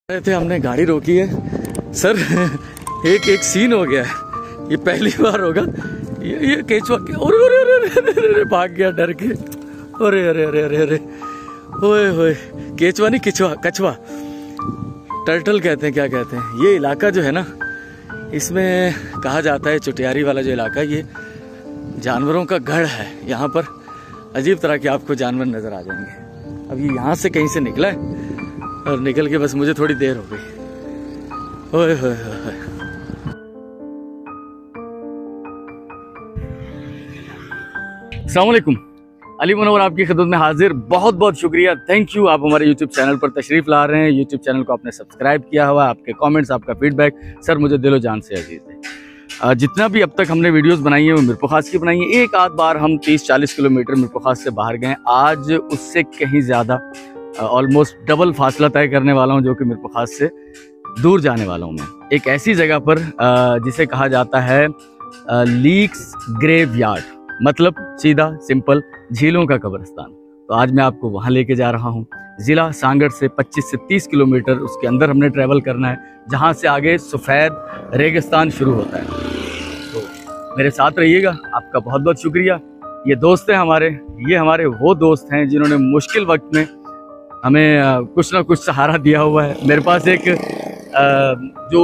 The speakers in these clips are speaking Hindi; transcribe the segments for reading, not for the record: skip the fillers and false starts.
थे हमने गाड़ी रोकी है सर। एक सीन हो गया है, ये पहली बार होगा। ये केचुआ के अरे भाग गया डर के। अरे अरे अरे अरे अरे ओए होए, केचुआ नहीं किचुआ, कछुआ, टर्टल कहते हैं, क्या कहते हैं। ये इलाका जो है ना, इसमें कहा जाता है चुटियारी वाला जो इलाका, ये जानवरों का गढ़ है। यहाँ पर अजीब तरह के आपको जानवर नजर आ जाएंगे। अब ये यहाँ से कहीं से निकला है और निकल के बस मुझे थोड़ी देर हो गई। ओए होए होए। अस्सलाम वालेकुम, अली मुनव्वर आपकी खिदमत में हाजिर। बहुत बहुत शुक्रिया, थैंक यू। आप हमारे यूट्यूब चैनल पर तशरीफ ला रहे हैं। यूट्यूब चैनल को आपने सब्सक्राइब किया हुआ। आपके कमेंट्स, आपका फीडबैक सर मुझे दिलो जान से अजीज है। जितना भी अब तक हमने वीडियोस बनाई हैं वो मीरपुर खास की बनाई है। एक आध बार हम 30-40 किलोमीटर मीरपुर खास से बाहर गए। आज उससे कहीं ज़्यादा ऑलमोस्ट डबल फासला तय करने वाला हूँ, जो कि मीरपुर खास से दूर जाने वाला हूँ मैं। एक ऐसी जगह पर जिसे कहा जाता है लीक्स ग्रेवयार्ड, मतलब सीधा सिंपल झीलों का कब्रिस्तान। तो आज मैं आपको वहाँ लेके जा रहा हूँ। ज़िला सांगड़ से 25 से 30 किलोमीटर उसके अंदर हमने ट्रैवल करना है, जहाँ से आगे सफ़ेद रेगिस्तान शुरू होता है। तो मेरे साथ रहिएगा। आपका बहुत बहुत शुक्रिया। ये दोस्त हैं हमारे, ये हमारे वो दोस्त हैं जिन्होंने मुश्किल वक्त में हमें कुछ ना कुछ सहारा दिया हुआ है। मेरे पास एक जो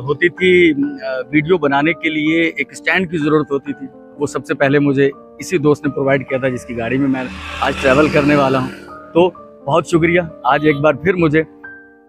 होती थी वीडियो बनाने के लिए एक स्टैंड की ज़रूरत होती थी, वो सबसे पहले मुझे इसी दोस्त ने प्रोवाइड किया था, जिसकी गाड़ी में मैं आज ट्रैवल करने वाला हूँ। तो बहुत शुक्रिया, आज एक बार फिर मुझे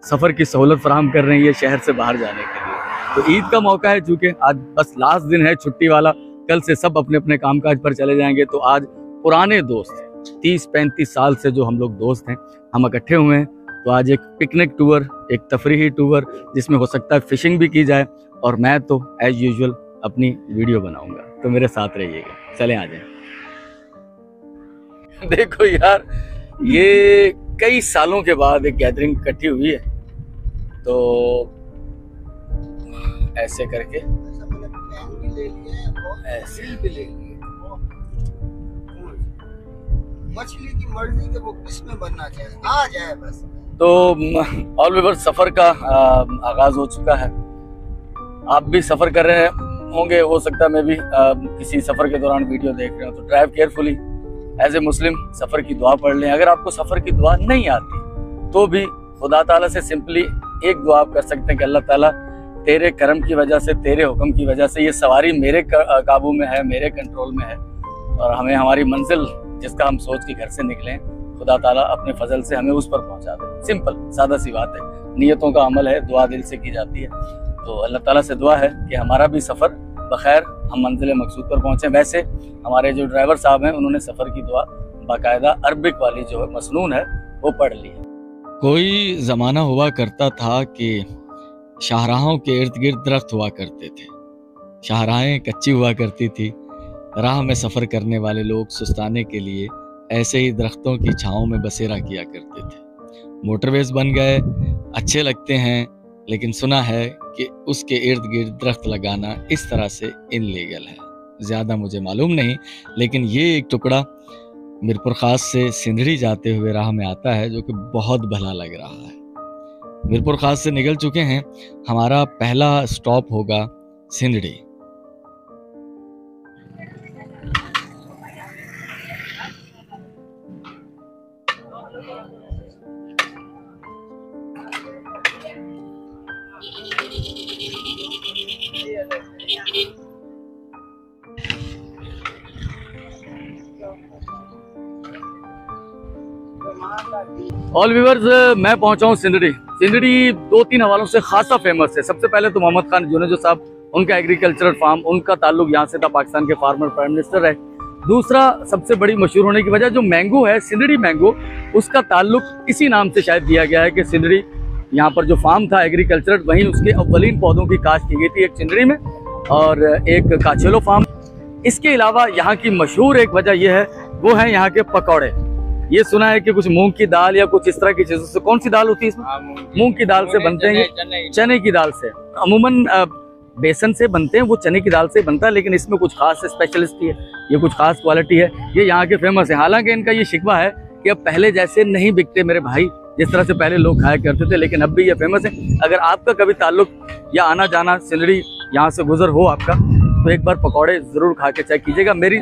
सफ़र की सहूलत फराहम कर रही है शहर से बाहर जाने के लिए। तो ईद का मौका है, चूँकि आज बस लास्ट दिन है छुट्टी वाला, कल से सब अपने अपने कामकाज पर चले जाएंगे। तो आज पुराने दोस्त 30-35 साल से जो हम लोग दोस्त हैं, हम इकट्ठे हुए हैं। तो आज एक पिकनिक टूर, एक तफरीही टूर, जिसमें हो सकता है फिशिंग भी की जाए, और मैं तो एज यूजुअल अपनी वीडियो बनाऊंगा। तो मेरे साथ रहिएगा, चलें आ जाएं। देखो यार, ये कई सालों के बाद एक गैदरिंग इकट्ठी हुई है। तो ऐसे करके ऐसे भी ले लिए। मछली की मर्जी के वो किसमें बनना चाहिए, आ जाए बस। तो ऑल व्यूअर्स, सफर का आगाज हो चुका है। आप भी सफर कर रहे होंगे, हो सकता है मैं भी किसी सफर के दौरान वीडियो देख रहे हो। तो ड्राइव केयरफुली, एज ए मुस्लिम सफर की दुआ पढ़ लें। अगर आपको सफर की दुआ नहीं आती तो भी खुदा ताला से सिंपली एक दुआ आप कर सकते हैं कि अल्लाह ताला तेरे करम की वजह से, तेरे हुक्म की वजह से ये सवारी मेरे काबू में है, मेरे कंट्रोल में है, और हमें हमारी मंजिल जिसका हम सोच के घर से निकले, खुदा ताला अपने फजल से हमें उस पर पहुंचा दे। सिंपल सादा सी बात है। नियतों का अमल है, दुआ दिल से की जाती है। तो अल्लाह ताला से दुआ है कि हमारा भी सफ़र बखैर हम मंजिल मकसूद पर पहुंचे। वैसे हमारे जो ड्राइवर साहब हैं, उन्होंने सफ़र की दुआ बाकायदा अरबिक वाली जो है मसनून है वो पढ़ ली है। कोई ज़माना हुआ करता था कि शाहराहों के इर्द गिर्द दरख्त हुआ करते थे। शाहराहें कच्ची हुआ करती थी। राह में सफ़र करने वाले लोग सुस्ताने के लिए ऐसे ही दरख्तों की छाँव में बसेरा किया करते थे। मोटरवेज बन गए, अच्छे लगते हैं, लेकिन सुना है कि उसके इर्द गिर्द दरख्त लगाना इस तरह से इनलीगल है। ज़्यादा मुझे मालूम नहीं, लेकिन ये एक टुकड़ा मीरपुर खास से सिंधड़ी जाते हुए राह में आता है, जो कि बहुत भला लग रहा है। मीरपुर खास से निकल चुके हैं, हमारा पहला स्टॉप होगा सिंधड़ी। ऑल व्यूअर्स, मैं पहुंचा हूं सिंधड़ी। सिंधड़ी 2-3 हवालों से खासा फेमस है। सबसे पहले तो मोहम्मद खान जुनेजो साहब, उनका एग्रीकल्चरल फार्म, उनका ताल्लुक यहाँ से था, पाकिस्तान के फार्मर प्राइम मिनिस्टर है। दूसरा, सबसे बड़ी मशहूर होने की वजह जो मैंगो है, सिंधड़ी मैंगो, उसका ताल्लुक इसी नाम से शायद दिया गया है कि सिंधड़ी, यहाँ पर जो फार्म था एग्रीकल्चरल, वहीं उसके अव्वलीन पौधों की काश्त की गई थी, एक सिंधड़ी में और एक काछेलो फार्म। इसके अलावा यहाँ की मशहूर एक वजह यह है, वो है यहाँ के पकौड़े। ये सुना है कि कुछ मूंग की दाल या कुछ इस तरह की चीजों से, कौन सी दाल होती है इसमें? मूंग की दाल से बनते हैं, चने की दाल से। अमूमन बेसन से बनते हैं, वो चने की दाल से बनता है, लेकिन इसमें कुछ खास स्पेशलिस्टी है, ये कुछ खास क्वालिटी है, ये यहाँ के फेमस है। हालांकि इनका ये शिकवा है कि अब पहले जैसे नहीं बिकते मेरे भाई, जिस तरह से पहले लोग खाया करते थे, लेकिन अब भी ये फेमस है। अगर आपका कभी ताल्लुक या आना जाना सिंदड़ी यहाँ से गुजर हो आपका, तो एक बार पकौड़े ज़रूर खा के चेक कीजिएगा। मेरी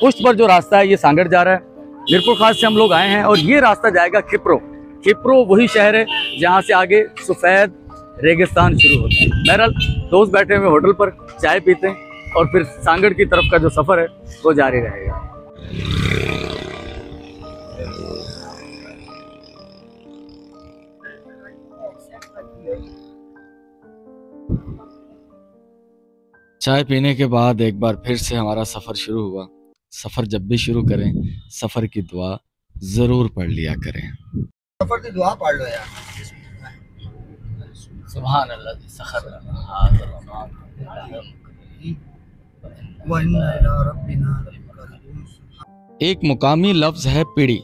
पुष्ट पर जो रास्ता है ये सांगड़ जा रहा है, मीरपुर खास से हम लोग आए हैं, और ये रास्ता जाएगा खिप्रो। खिप्रो वही शहर है जहाँ से आगे सफ़ेद रेगिस्तान शुरू होता है। बहरहाल दोस्त बैठे हुए होटल पर चाय पीते हैं और फिर सांगड़ की तरफ का जो सफ़र है वो जारी रहेगा। चाय पीने के बाद एक बार फिर से हमारा सफ़र शुरू हुआ। सफ़र जब भी शुरू करें, सफ़र की दुआ ज़रूर पढ़ लिया करें। सफ़र की दुआ पढ़ लो यार। सुभान अल्लाह। एक मुकामी लफ्ज़ है पीढ़ी,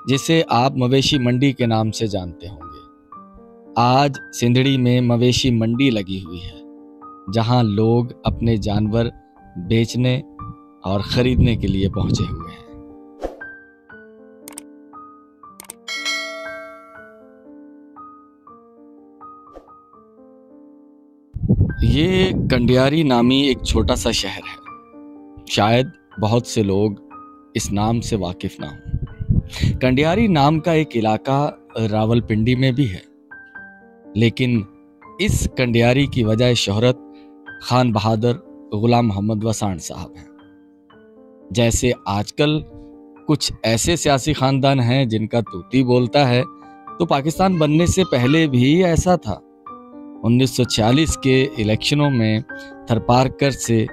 जिसे आप मवेशी मंडी के नाम से जानते होंगे। आज सिंदड़ी में मवेशी मंडी लगी हुई है, जहां लोग अपने जानवर बेचने और ख़रीदने के लिए पहुंचे हुए हैं। ये कंडियारी नामी एक छोटा सा शहर है। शायद बहुत से लोग इस नाम से वाकिफ ना हों। कंडियारी नाम का एक इलाका रावलपिंडी में भी है, लेकिन इस कंडियारी की वजह शोहरत खान बहादुर गुलाम मोहम्मद वसाण साहब हैं। जैसे आजकल कुछ ऐसे सियासी खानदान हैं जिनका तूती बोलता है, तो पाकिस्तान बनने से पहले भी ऐसा था। 1946 के इलेक्शनों में थरपारकर से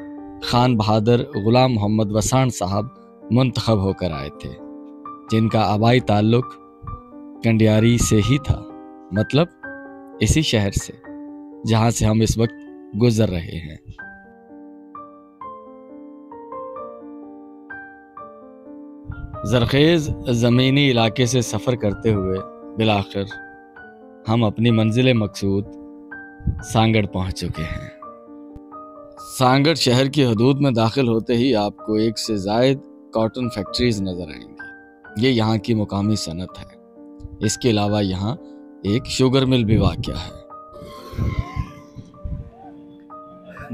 खान बहादुर गुलाम मोहम्मद वसाण साहब मुंतखब होकर आए थे, जिनका आबाई ताल्लुक कंडियारी से ही था, मतलब इसी शहर से जहां से हम इस वक्त गुजर रहे हैं। ज़रखेज़ ज़मीनी इलाके से सफ़र करते हुए बिलाखिर हम अपनी मंजिल मकसूद सांगड़ पहुंच चुके हैं। सांगड़ शहर की हदूद में दाखिल होते ही आपको एक से ज़ायद कॉटन फैक्ट्रीज नज़र आएंगी। ये यहाँ की मुकामी सनत है। इसके अलावा यहाँ एक शुगर मिल भी वाक़या है।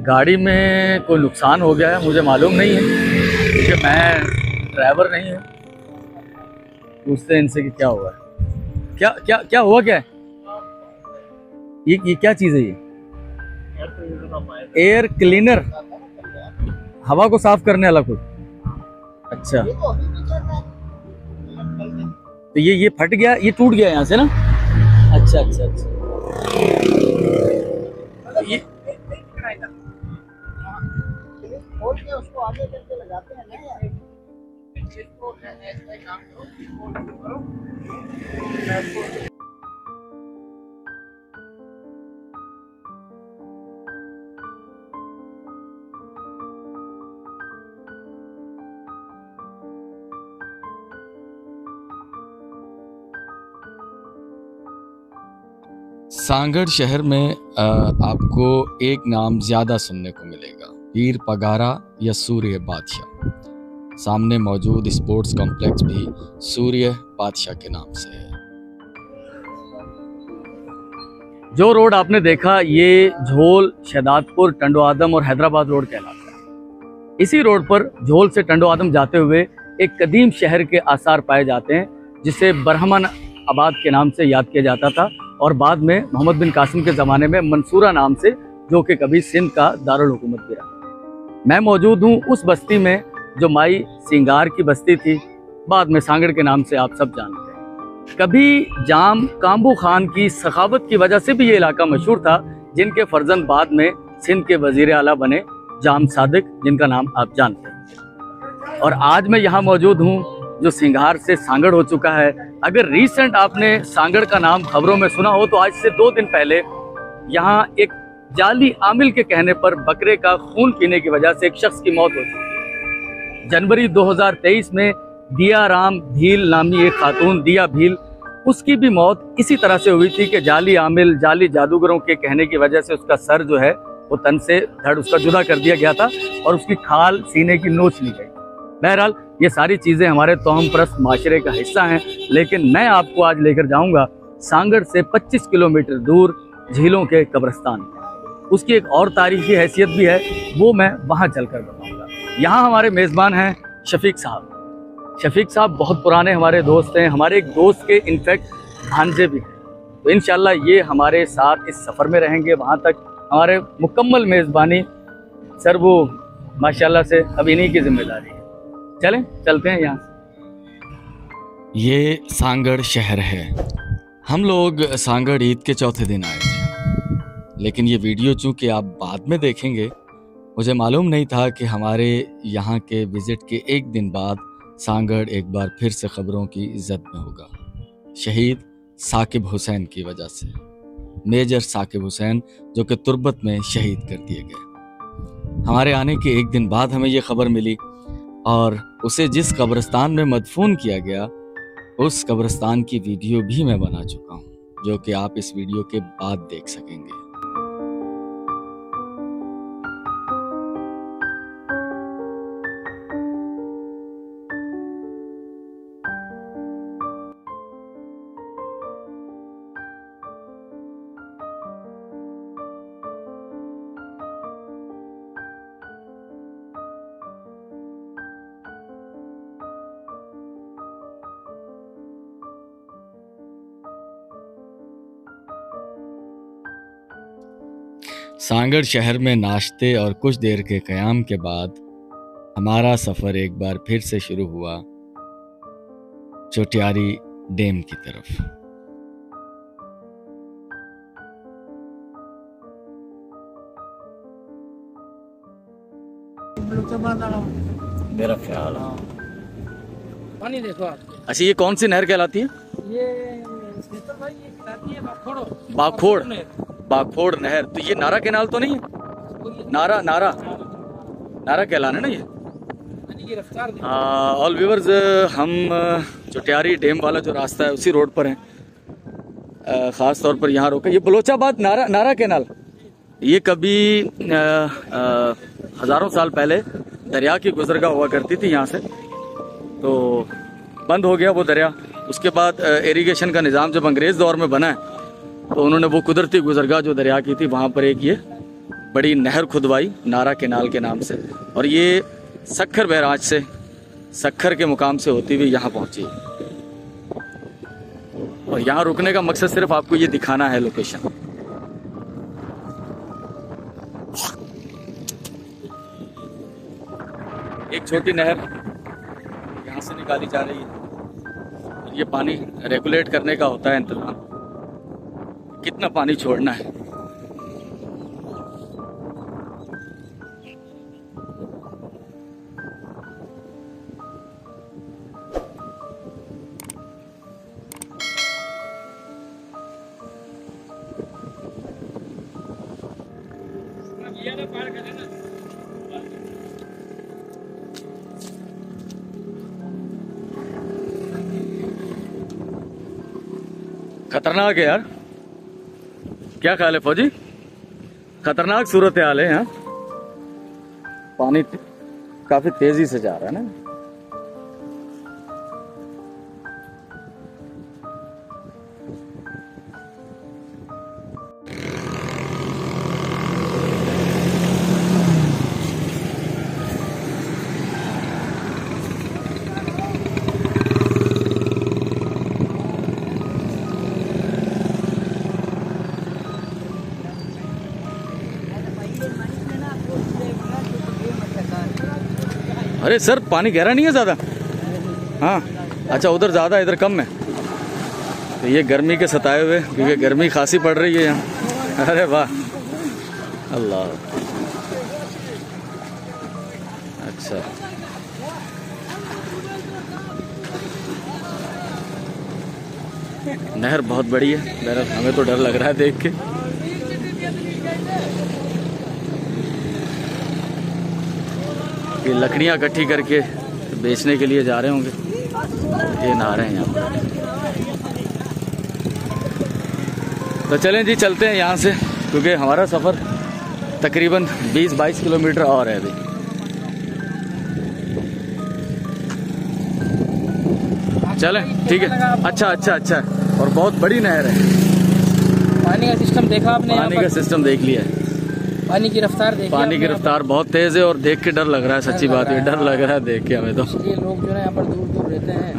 गाड़ी में कोई नुकसान हो गया है, मुझे मालूम नहीं है, क्योंकि मैं ड्राइवर नहीं हूँ। पूछते हैं इनसे कि क्या हुआ है। क्या क्या क्या हुआ, क्या है ये क्या चीज़ है? ये एयर क्लीनर, हवा को साफ करने वाला कुछ। अच्छा, तो ये फट गया, ये टूट गया यहाँ से ना। अच्छा अच्छा अच्छा, ये उसको आगे करके लगाते हैं ना। सांगड़ शहर में आपको एक नाम ज़्यादा सुनने को मिलेगा, पीर पगारा या सूर्य बादशाह। सामने मौजूद स्पोर्ट्स कॉम्प्लेक्स भी सूर्य बादशाह के नाम से है। जो रोड आपने देखा ये झोल, शहदादपुर, टंडो आदम और हैदराबाद रोड कहलाता है। इसी रोड पर झोल से टंडो आदम जाते हुए एक कदीम शहर के आसार पाए जाते हैं, जिसे बरहमन आबाद के नाम से याद किया जाता था, और बाद में मोहम्मद बिन कासिम के ज़माने में मंसूरा नाम से, जो कि कभी सिंध का दारुल हुकूमत भी रहा। मैं मौजूद हूँ उस बस्ती में जो माई सिंगार की बस्ती थी, बाद में सांगड़ के नाम से आप सब जानते हैं। कभी जाम काम्बू खान की सखावत की वजह से भी ये इलाका मशहूर था, जिनके फर्जंद बाद में सिंध के वजीर आला बने जाम सादिक, जिनका नाम आप जानते हैं। और आज मैं यहाँ मौजूद हूँ जो सिंगार से सांगड़ हो चुका है। अगर रीसेंट आपने सांगड़ का नाम खबरों में सुना हो, तो आज से 2 दिन पहले यहाँ एक जाली आमिल के कहने पर बकरे का खून पीने की वजह से एक शख्स की मौत हो चुकी। जनवरी 2023 में दिया राम भील नामी एक खातून, दिया भील, उसकी भी मौत इसी तरह से हुई थी कि जाली आमिल, जाली जादूगरों के कहने की वजह से उसका सर जो है वो तन से धड़ उसका जुदा कर दिया गया था और उसकी खाल सीने की नोच ली गई। बहरहाल ये सारी चीज़ें हमारे तौहम परस्त माशरे का हिस्सा हैं, लेकिन मैं आपको आज लेकर जाऊंगा सांगड़ से 25 किलोमीटर दूर झीलों के कब्रिस्तान। उसकी एक और तारीखी हैसियत भी है, वो मैं वहाँ चलकर बताऊंगा। यहाँ हमारे मेज़बान हैं शफीक साहब। शफीक साहब बहुत पुराने हमारे दोस्त हैं, हमारे एक दोस्त के इनफैक्ट भांजे भी हैं। तो इंशाल्लाह ये हमारे साथ इस सफ़र में रहेंगे। वहाँ तक हमारे मुकम्मल मेज़बानी सर वो माशाल्लाह से अब इन्हीं की जिम्मेदारी है। चलें चलते हैं यहाँ से। ये सांगड़ शहर है। हम लोग सांगड़ ईद के चौथे दिन आए थे, लेकिन ये वीडियो चूँकि आप बाद में देखेंगे, मुझे मालूम नहीं था कि हमारे यहाँ के विज़िट के एक दिन बाद सांगड़ एक बार फिर से ख़बरों की इज़्ज़त में होगा, शहीद साकिब हुसैन की वजह से। मेजर साकिब हुसैन जो कि तुर्बत में शहीद कर दिए गए। हमारे आने के एक दिन बाद हमें ये खबर मिली और उसे जिस कब्रिस्तान में मदफून किया गया उस कब्रिस्तान की वीडियो भी मैं बना चुका हूँ, जो कि आप इस वीडियो के बाद देख सकेंगे। सांगड़ शहर में नाश्ते और कुछ देर के क़याम के बाद हमारा सफ़र एक बार फिर से शुरू हुआ चोटियारी डैम की तरफ। मेरा ख्याल है पानी देखो आप। अच्छा, ये कौन सी नहर कहलाती है? ये कहलाती है बाखोड़। बाखोड़, बाखोड़ नहर। तो ये नारा कैनाल तो नहीं है? नारा नारा नारा कहलाना ना ये। ऑल व्यूअर्स, हम चोटियारी डैम वाला जो रास्ता है उसी रोड पर हैं। ख़ास तौर पर यहाँ रोका, ये बलोचाबाद नारा नारा कैनाल। ये कभी हज़ारों साल पहले दरिया की गुजरगाह हुआ करती थी यहाँ से, तो बंद हो गया वो दरिया। उसके बाद इरिगेशन का निज़ाम जब अंग्रेज़ दौर में बना है तो उन्होंने वो कुदरती गुजरगाह जो दरिया की थी वहाँ पर एक ये बड़ी नहर खुदवाई नारा कैनाल के नाम से, और ये सक्खर बैराज से, सक्खर के मुकाम से होती हुई यहाँ पहुँची। और यहाँ रुकने का मकसद सिर्फ आपको ये दिखाना है लोकेशन। एक छोटी नहर यहाँ से निकाली जा रही है। ये पानी रेगुलेट करने का होता है इंतजाम, कितना पानी छोड़ना है। खतरनाक है यार, क्या ख्याल है फौजी? खतरनाक सूरत हाल है यहाँ। पानी काफी तेजी से जा रहा है ना। अरे सर, पानी गहरा नहीं है ज़्यादा? हाँ अच्छा, उधर ज़्यादा इधर कम है। तो ये गर्मी के सताए हुए, क्योंकि गर्मी खासी पड़ रही है यहाँ। अरे वाह, अल्लाह। अच्छा, नहर बहुत बड़ी है, बहरहाल हमें तो डर लग रहा है देख के। ये लकड़ियाँ इकट्ठी करके बेचने के लिए जा रहे होंगे। ये नहा रहे हैं यहाँ पर। तो चलें जी, चलते हैं यहाँ से, क्योंकि हमारा सफ़र तकरीबन 20-22 किलोमीटर और है अभी। चलें ठीक है। अच्छा अच्छा अच्छा, और बहुत बड़ी नहर है। पानी का सिस्टम देखा आपने? पानी का सिस्टम देख लिया है। पानी की रफ्तार देखी? पानी की रफ्तार बहुत तेज है और देख के डर लग रहा है, सच्ची बात है, डर लग रहा है देख के हमें तो। ये लोग जो है यहाँ पर दूर दूर रहते हैं,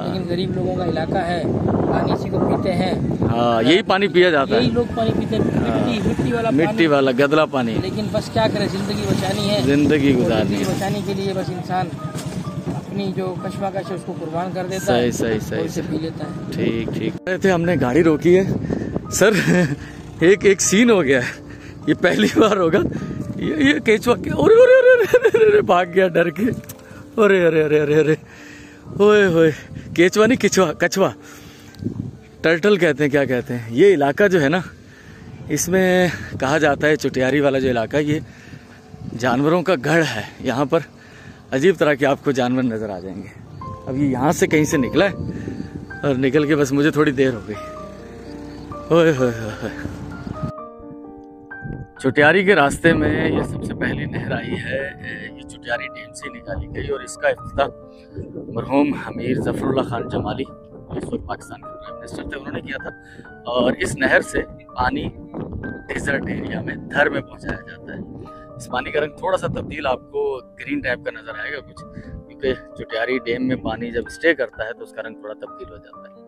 लेकिन गरीब लोगों का इलाका है, पानी इसी को पीते हैं। हाँ, यही पानी पिया जाता है, यही लोग पानी पीते हैं, मिट्टी वाला गदला पानी। लेकिन बस क्या करें, जिंदगी बचानी है, जिंदगी गुजारनी है। बचाने के लिए बस इंसान अपनी जो कशमकश है उसको कुर्बान कर देता है, सही पी लेता है। ठीक ठीक थे, हमने गाड़ी रोकी है सर। एक सीन हो गया है, ये पहली बार होगा। ये केचुआ के अरे अरे अरे अरे अरे भाग गया डर के। अरे अरे अरे अरे अरे ओए होए, केचुआ नहीं किचुआ, कछुआ, टर्टल कहते हैं, क्या कहते हैं। ये इलाका जो है ना, इसमें कहा जाता है चुटियारी वाला जो इलाका, ये जानवरों का गढ़ है। यहाँ पर अजीब तरह के आपको जानवर नजर आ जाएंगे। अब ये यहाँ से कहीं से निकला है और निकल के बस मुझे थोड़ी देर हो गई। ओए होए होए, चुटियारी के रास्ते में ये सबसे पहली नहर आई है। ये चुटियारी डैम से निकाली गई और इसका इफ्तिताह मरहूम अमीर ज़फ़रुल्लाह खान जमाली, इस वक्त पाकिस्तान के प्राइम मिनिस्टर थे, उन्होंने किया था। और इस नहर से पानी डेजर्ट एरिया में धर में पहुंचाया जाता है। इस पानी का रंग थोड़ा सा तब्दील आपको ग्रीन टाइप का नजर आएगा कुछ, क्योंकि चुटियारी डैम में पानी जब स्टे करता है तो उसका रंग थोड़ा तब्दील हो जाता है।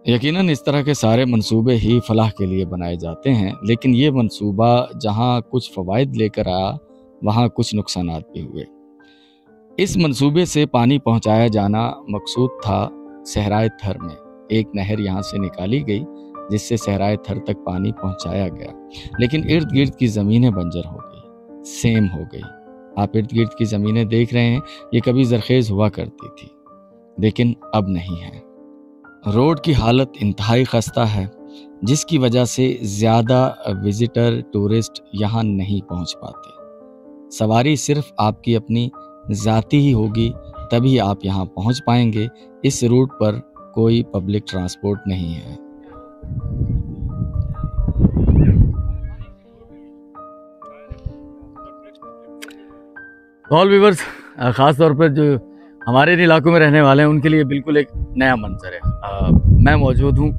यकीनन इस तरह के सारे मंसूबे ही फलाह के लिए बनाए जाते हैं, लेकिन ये मंसूबा जहाँ कुछ फ़वाइद लेकर आया, वहाँ कुछ नुकसानात भी हुए। इस मंसूबे से पानी पहुँचाया जाना मकसूद था सहराए थर में। एक नहर यहाँ से निकाली गई जिससे सहराए थर तक पानी पहुँचाया गया, लेकिन इर्द गिर्द की ज़मीनें बंजर हो गई, सेम हो गई। आप इर्द गिर्द की ज़मीनें देख रहे हैं, ये कभी ज़रखेज़ हुआ करती थी, लेकिन अब नहीं है। रोड की हालत इंतहाई खस्ता है, जिसकी वजह से ज़्यादा विज़िटर टूरिस्ट यहाँ नहीं पहुँच पाते। सवारी सिर्फ आपकी अपनी ज़ाती ही होगी, तभी आप यहाँ पहुँच पाएंगे। इस रूट पर कोई पब्लिक ट्रांसपोर्ट नहीं है। ऑल व्यूअर्स, ख़ास तौर पर जो हमारे इन इलाकों में रहने वाले हैं उनके लिए बिल्कुल एक नया मंजर है। मैं मौजूद हूँ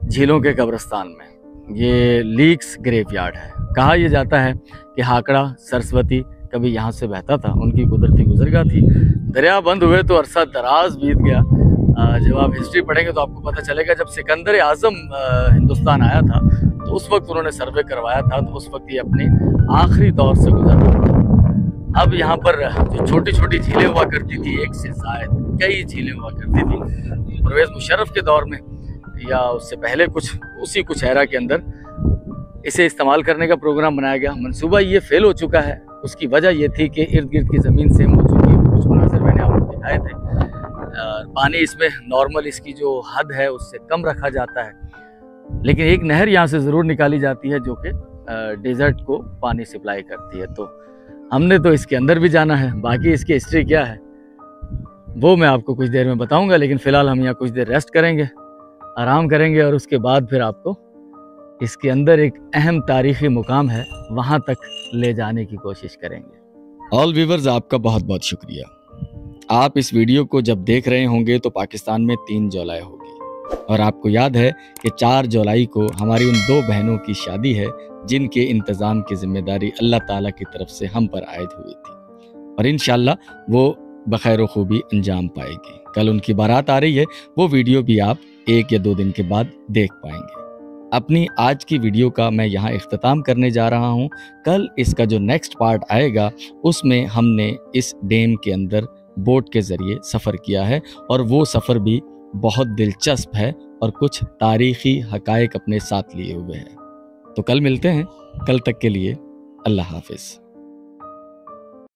झीलों के कब्रिस्तान में। ये लीक्स ग्रेवयार्ड है। कहा यह जाता है कि हाकड़ा सरस्वती कभी यहाँ से बहता था, उनकी कुदरती गुजरगाह थी। दरिया बंद हुए तो अरसा दराज बीत गया। जब आप हिस्ट्री पढ़ेंगे तो आपको पता चलेगा, जब सिकंदर आज़म हिंदुस्तान आया था तो उस वक्त उन्होंने सर्वे करवाया था, तो उस वक्त ये अपने आखिरी दौर से गुजर रहा था। अब यहाँ पर जो छोटी छोटी झीलें हुआ करती थी, एक से ज़ायद कई झीलें हुआ करती थी। परवेज़ मुशर्रफ के दौर में या उससे पहले कुछ एरा के अंदर इसे इस्तेमाल करने का प्रोग्राम बनाया गया। मंसूबा ये फेल हो चुका है। उसकी वजह ये थी कि इर्द गिर्द की ज़मीन सेम हो चुकी है। कुछ मनाज़िर मैंने आपको दिखाए थे। पानी इसमें नॉर्मल इसकी जो हद है उससे कम रखा जाता है, लेकिन एक नहर यहाँ से ज़रूर निकाली जाती है जो कि डेजर्ट को पानी सप्लाई करती है। तो हमने तो इसके अंदर भी जाना है। बाकी इसकी हिस्ट्री क्या है वो मैं आपको कुछ देर में बताऊंगा, लेकिन फ़िलहाल हम यहाँ कुछ देर रेस्ट करेंगे, आराम करेंगे और उसके बाद फिर आपको इसके अंदर एक अहम तारीख़ी मुकाम है, वहाँ तक ले जाने की कोशिश करेंगे। ऑल व्यूअर्स, आपका बहुत बहुत शुक्रिया। आप इस वीडियो को जब देख रहे होंगे तो पाकिस्तान में 3 जुलाई होगी और आपको याद है कि 4 जुलाई को हमारी उन 2 बहनों की शादी है जिनके इंतज़ाम की जिम्मेदारी अल्लाह ताला की तरफ से हम पर आयद हुई थी और इंशाअल्लाह वो बखैर खूबी अंजाम पाएगी। कल उनकी बारात आ रही है, वो वीडियो भी आप 1 या 2 दिन के बाद देख पाएंगे। अपनी आज की वीडियो का मैं यहाँ इख्तिताम करने जा रहा हूँ। कल इसका जो नेक्स्ट पार्ट आएगा उसमें हमने इस डैम के अंदर बोट के ज़रिए सफ़र किया है और वो सफ़र भी बहुत दिलचस्प है और कुछ तारीख़ी हक़ाइक़ अपने साथ लिए हुए हैं। तो कल मिलते हैं। कल तक के लिए अल्लाह हाफ़िज़।